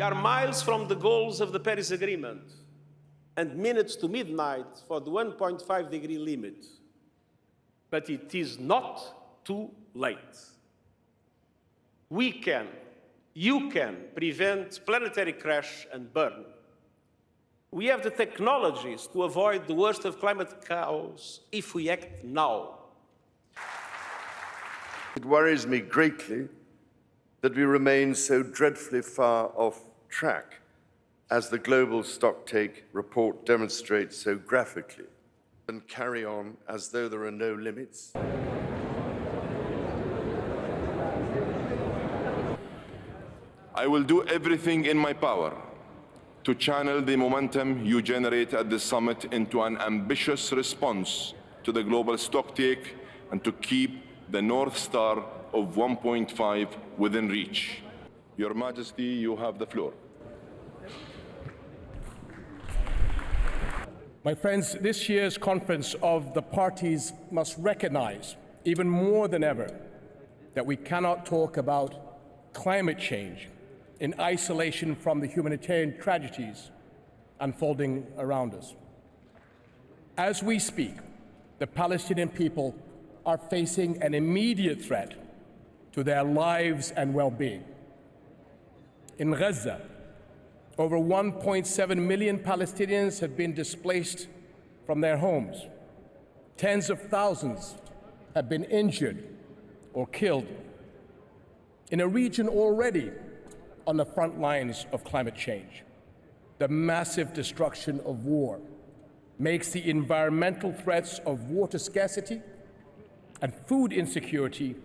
We are miles from the goals of the Paris Agreement and minutes to midnight for the 1.5-degree limit. But it is not too late. We can, you can prevent planetary crash and burn. We have the technologies to avoid the worst of climate chaos if we act now. It worries me greatly that we remain so dreadfully far off track, as the global stocktake report demonstrates so graphically, and carry on as though there are no limits. I will do everything in my power to channel the momentum you generate at the summit into an ambitious response to the global stocktake and to keep the North Star of 1.5 within reach. Your Majesty, you have the floor. My friends, this year's conference of the parties must recognize, even more than ever, that we cannot talk about climate change in isolation from the humanitarian tragedies unfolding around us. As we speak, the Palestinian people are facing an immediate threat to their lives and well-being. In Gaza, over 1.7 million Palestinians have been displaced from their homes. Tens of thousands have been injured or killed in a region already on the front lines of climate change. The massive destruction of war makes the environmental threats of water scarcity and food insecurity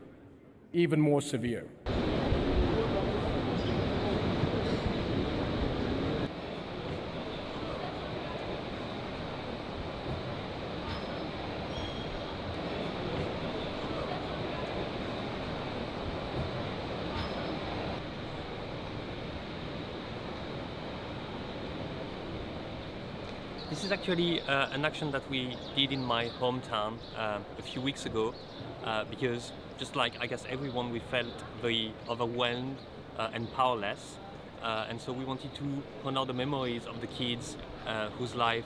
even more severe. This is actually an action that we did in my hometown a few weeks ago because just like I guess everyone, we felt very overwhelmed and powerless, and so we wanted to honor the memories of the kids whose life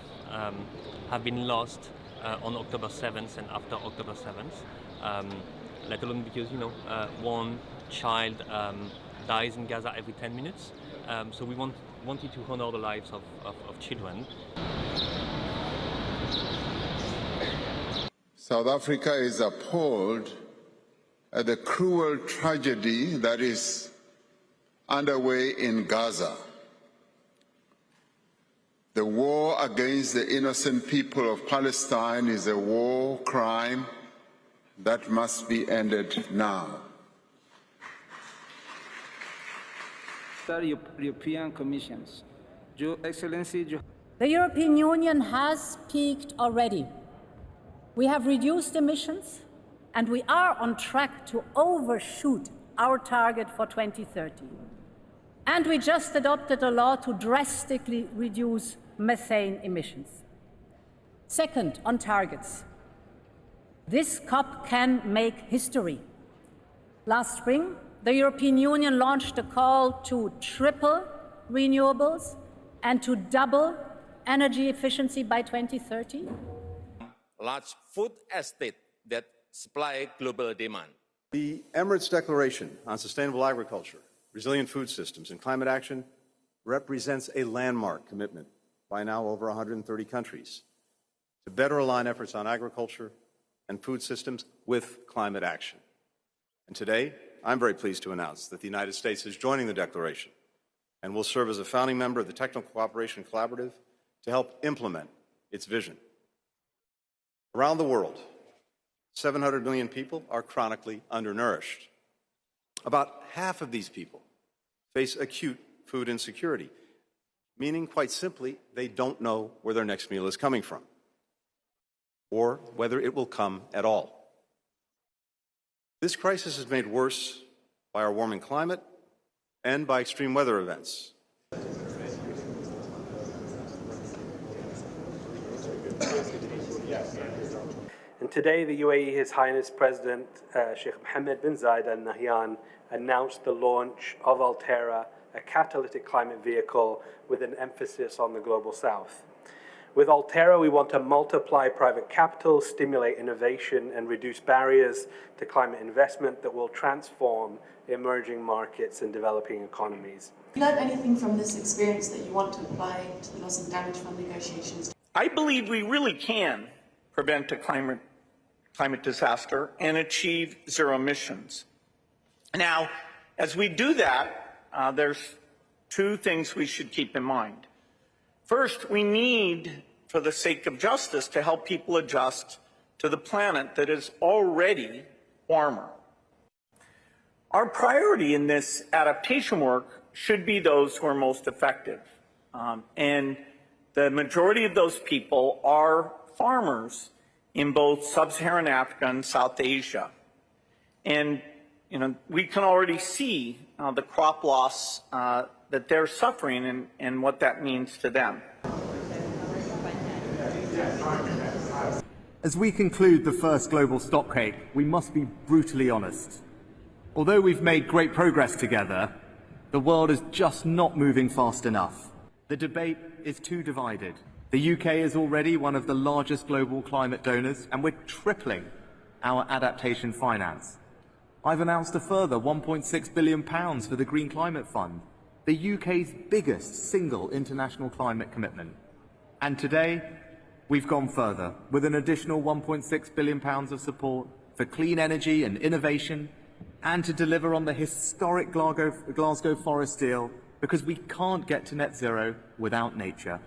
have been lost on October 7th and after October 7th, let alone because one child dies in Gaza every 10 minutes, so we wanted to honor the lives of children. South Africa is appalled at the cruel tragedy that is underway in Gaza. The war against the innocent people of Palestine is a war crime that must be ended now. European Commissions. Your Excellency, the European Union has peaked already. We have reduced emissions, and we are on track to overshoot our target for 2030. And we just adopted a law to drastically reduce methane emissions. Second, on targets. This COP can make history. Last spring, the European Union launched a call to triple renewables and to double energy efficiency by 2030. Large food estate that supply global demand. The Emirates Declaration on Sustainable Agriculture, Resilient Food Systems, and Climate Action represents a landmark commitment by now over 130 countries to better align efforts on agriculture and food systems with climate action. And today, I'm very pleased to announce that the United States is joining the declaration and will serve as a founding member of the Technical Cooperation Collaborative to help implement its vision. Around the world, 700 million people are chronically undernourished. About half of these people face acute food insecurity, meaning, quite simply, they don't know where their next meal is coming from or whether it will come at all. This crisis is made worse by our warming climate and by extreme weather events. And today, the UAE, His Highness President Sheikh Mohammed bin Zayed Al Nahyan announced the launch of Altera, a catalytic climate vehicle with an emphasis on the global south. With Altera, we want to multiply private capital, stimulate innovation, and reduce barriers to climate investment that will transform emerging markets and developing economies. Have you learned anything from this experience that you want to apply to the loss and damage fund negotiations? I believe we really can prevent a climate disaster and achieve zero emissions. Now, as we do that, there's two things we should keep in mind. First, we need, for the sake of justice, to help people adjust to the planet that is already warmer. Our priority in this adaptation work should be those who are most effective. And the majority of those people are farmers in both sub-Saharan Africa and South Asia. And we can already see the crop loss that they're suffering and what that means to them. As we conclude the first global stocktake, we must be brutally honest. Although we've made great progress together, the world is just not moving fast enough. The debate is too divided. The UK is already one of the largest global climate donors, and we're tripling our adaptation finance. I've announced a further £1.6 billion for the Green Climate Fund, the UK's biggest single international climate commitment. And today, we've gone further with an additional £1.6 billion of support for clean energy and innovation, and to deliver on the historic Glasgow Forest deal, because we can't get to net zero without nature.